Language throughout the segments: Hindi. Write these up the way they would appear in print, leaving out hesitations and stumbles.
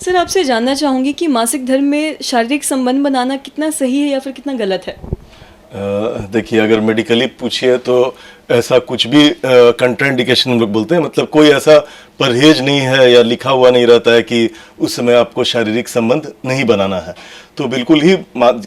सर आपसे जानना चाहूँगी कि मासिक धर्म में शारीरिक संबंध बनाना कितना सही है या फिर कितना गलत है? देखिए, अगर मेडिकली पूछिए तो ऐसा कुछ भी कंट्राइंडिकेशन हम लोग बोलते हैं, मतलब कोई ऐसा परहेज नहीं है या लिखा हुआ नहीं रहता है कि उस समय आपको शारीरिक संबंध नहीं बनाना है। तो बिल्कुल ही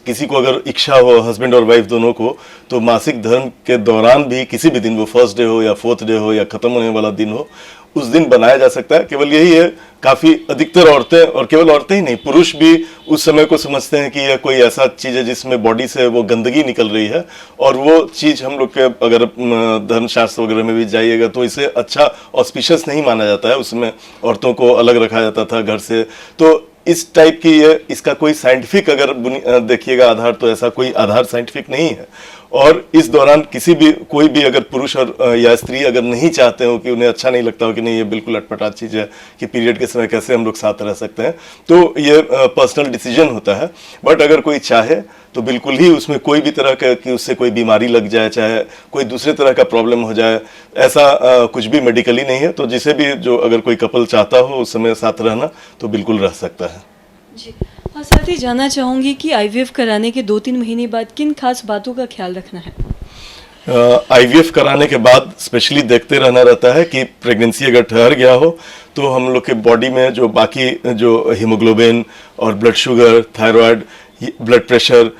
किसी को अगर इच्छा हो, हस्बैंड और वाइफ दोनों को, तो मासिक धर्म के दौरान भी किसी भी दिन, वो फर्स्ट डे हो या फोर्थ डे हो या खत्म होने वाला दिन हो, उस दिन बनाया जा सकता है। केवल यही है, काफ़ी अधिकतर औरतें, और केवल औरतें ही नहीं, पुरुष भी उस समय को समझते हैं कि यह कोई ऐसा चीज़ है जिसमें बॉडी से वो गंदगी निकल रही है, और वो चीज़ हम लोग के अगर धर्मशास्त्र वगैरह में भी जाइएगा तो इसे अच्छा ऑस्पिशियस नहीं माना जाता है। उसमें औरतों को अलग रखा जाता था घर से। तो इस टाइप की इसका कोई साइंटिफिक अगर देखिएगा आधार, तो ऐसा कोई आधार साइंटिफिक नहीं है। और इस दौरान कोई भी अगर पुरुष और या स्त्री अगर नहीं चाहते हो, कि उन्हें अच्छा नहीं लगता हो कि नहीं ये बिल्कुल अटपटा चीज़ है कि पीरियड के समय कैसे हम लोग साथ रह सकते हैं, तो ये पर्सनल डिसीजन होता है। बट अगर कोई चाहे तो बिल्कुल ही उसमें कोई भी तरह का कि उससे कोई बीमारी लग जाए, चाहे कोई दूसरे तरह का प्रॉब्लम हो जाए, ऐसा कुछ भी मेडिकली नहीं है। तो जिसे भी, जो अगर कोई कपल चाहता हो उस समय साथ रहना, तो बिल्कुल रह सकता है जी। और साथ ही जानना चाहूँगी कि आईवीएफ कराने के 2-3 महीने बाद किन खास बातों का ख्याल रखना है? आईवीएफ कराने के बाद स्पेशली देखते रहना रहता है कि प्रेगनेंसी अगर ठहर गया हो तो हम लोग के बॉडी में जो बाकी जो हीमोग्लोबिन और blood sugar, thyroid, blood pressure,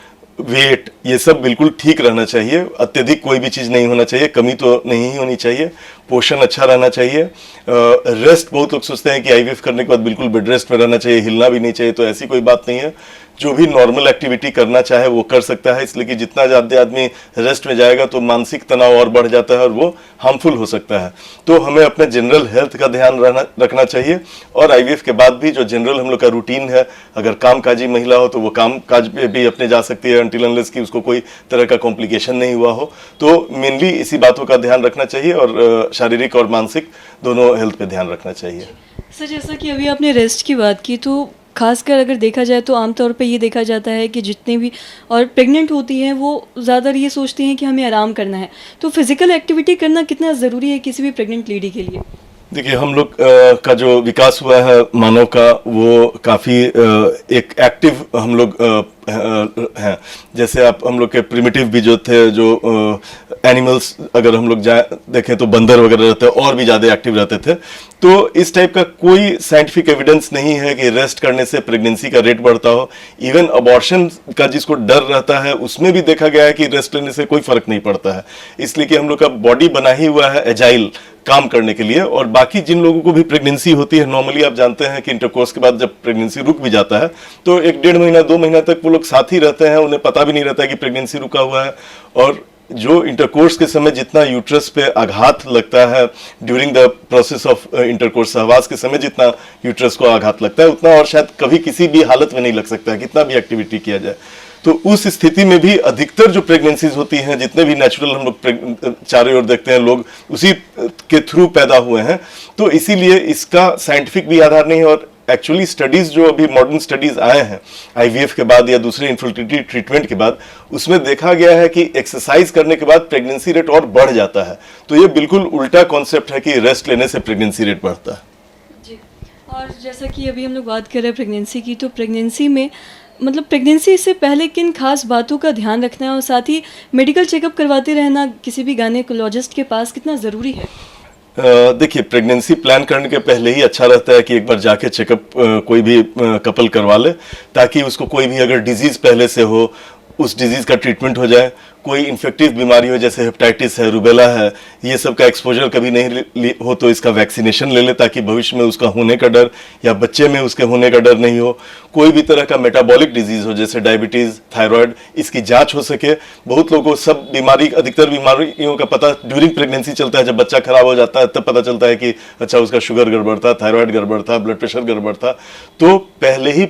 weight, ये सब बिल्कुल ठीक रहना चाहिए। अत्यधिक कोई भी चीज़ नहीं होना चाहिए, कमी तो नहीं ही होनी चाहिए। पोषण अच्छा रहना चाहिए। रेस्ट, बहुत लोग सोचते हैं कि आईवीएफ करने के बाद बिल्कुल बेड रेस्ट में रहना चाहिए, हिलना भी नहीं चाहिए, तो ऐसी कोई बात नहीं है। जो भी नॉर्मल एक्टिविटी करना चाहे वो कर सकता है, इसलिए कि जितना ज़्यादा आदमी रेस्ट में जाएगा तो मानसिक तनाव और बढ़ जाता है और वो हार्मफुल हो सकता है। तो हमें अपने जनरल हेल्थ का ध्यान रखना चाहिए। और आईवीएफ के बाद भी जो जनरल हम लोग का रूटीन है, अगर कामकाजी महिला हो तो वो काम काज पे भी अपने जा सकती है, अनटिल अनलेस कि उसको कोई तरह का कॉम्प्लिकेशन नहीं हुआ हो। तो मेनली इसी बातों का ध्यान रखना चाहिए और शारीरिक और मानसिक दोनों हेल्थ पे ध्यान रखना चाहिए। सर जैसा कि अभी आपने रेस्ट की बात की, तो खासकर अगर देखा जाए तो आमतौर पे ये देखा जाता है कि जितने भी और प्रेग्नेंट होती हैं वो ज़्यादा ये सोचती हैं कि हमें आराम करना है। तो फिज़िकल एक्टिविटी करना कितना ज़रूरी है किसी भी प्रेग्नेंट लेडी के लिए? देखिए, हम लोग का जो विकास हुआ है मानव का, वो काफ़ी एक एक्टिव हम लोग हैं। जैसे हम लोग के प्रिमिटिव भी जो थे, जो एनिमल्स अगर हम लोग देखें तो बंदर वगैरह रहते हैं, और भी ज़्यादा एक्टिव रहते थे। तो इस टाइप का कोई साइंटिफिक एविडेंस नहीं है कि रेस्ट करने से प्रेगनेंसी का रेट बढ़ता हो। इवन अबॉर्शन का जिसको डर रहता है, उसमें भी देखा गया है कि रेस्ट लेने से कोई फर्क नहीं पड़ता है, इसलिए कि हम लोग का बॉडी बना ही हुआ है एजाइल काम करने के लिए। और बाकी जिन लोगों को भी प्रेगनेंसी होती है, नॉर्मली आप जानते हैं कि इंटरकोर्स के बाद जब प्रेगनेंसी रुक भी जाता है तो 1-1.5 महीना 2 महीना तक वो लोग साथ ही रहते हैं, उन्हें पता भी नहीं रहता है कि प्रेगनेंसी रुका हुआ है। और जो इंटरकोर्स के समय जितना यूट्रस पे आघात लगता है during the process of intercourse, सहवास के समय जितना यूट्रस को आघात लगता है, उतना और शायद कभी किसी भी हालत में नहीं लग सकता है, कितना भी एक्टिविटी किया जाए। तो उस स्थिति में भी अधिकतर जो प्रेगनेंसीज होती हैं, जितने भी नेचुरल हम लोग चारों ओर देखते हैं, लोग उसी के थ्रू पैदा हुए हैं। तो इसीलिए इसका साइंटिफिक भी आधार नहीं है। और एक्चुअली स्टडीज जो अभी मॉडर्न स्टडीज आए हैं आईवीएफ के बाद या दूसरे इनफर्टिलिटी ट्रीटमेंट के बाद, उसमें देखा गया है कि एक्सरसाइज करने के बाद प्रेगनेंसी रेट और बढ़ जाता है। तो ये बिल्कुल उल्टा कॉन्सेप्ट है कि रेस्ट लेने से प्रेगनेंसी रेट बढ़ता है जी। और जैसा कि अभी हम लोग बात कर रहे हैं प्रेगनेंसी की, तो प्रेगनेंसी में मतलब प्रेगनेंसी से पहले किन खास बातों का ध्यान रखना है, और साथ ही मेडिकल चेकअप करवाते रहना किसी भी गायनेकोलॉजिस्ट के पास कितना ज़रूरी है? देखिए, प्रेगनेंसी प्लान करने के पहले ही अच्छा रहता है कि एक बार जाके चेकअप कोई भी कपल करवा ले, ताकि उसको कोई भी अगर डिजीज़ पहले से हो, उस डिजीज़ का ट्रीटमेंट हो जाए। कोई इन्फेक्टिव बीमारी हो जैसे हेपेटाइटिस है, रूबेला है, ये सब का एक्सपोजर कभी नहीं हो तो इसका वैक्सीनेशन ले ले, ताकि भविष्य में उसका होने का डर या बच्चे में उसके होने का डर नहीं हो। कोई भी तरह का मेटाबॉलिक डिजीज़ हो जैसे डायबिटीज़, थायराइड, इसकी जांच हो सके। बहुत लोगों को सब अधिकतर बीमारियों का पता ड्यूरिंग प्रेगनेंसी चलता है, जब बच्चा खराब हो जाता है तब पता चलता है कि अच्छा उसका शुगर गड़बड़ था, थायराइड गड़बड़ था, ब्लड प्रेशर गड़बड़ था। तो पहले ही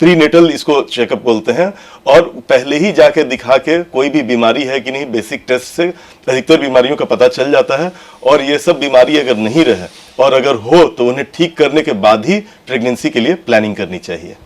प्रीनेटल इसको चेकअप बोलते हैं, और पहले ही जाके दिखा के कोई भी बीमारी है कि नहीं, बेसिक टेस्ट से अधिकतर बीमारियों का पता चल जाता है। और ये सब बीमारी अगर नहीं रहे और अगर हो तो उन्हें ठीक करने के बाद ही प्रेगनेंसी के लिए प्लानिंग करनी चाहिए।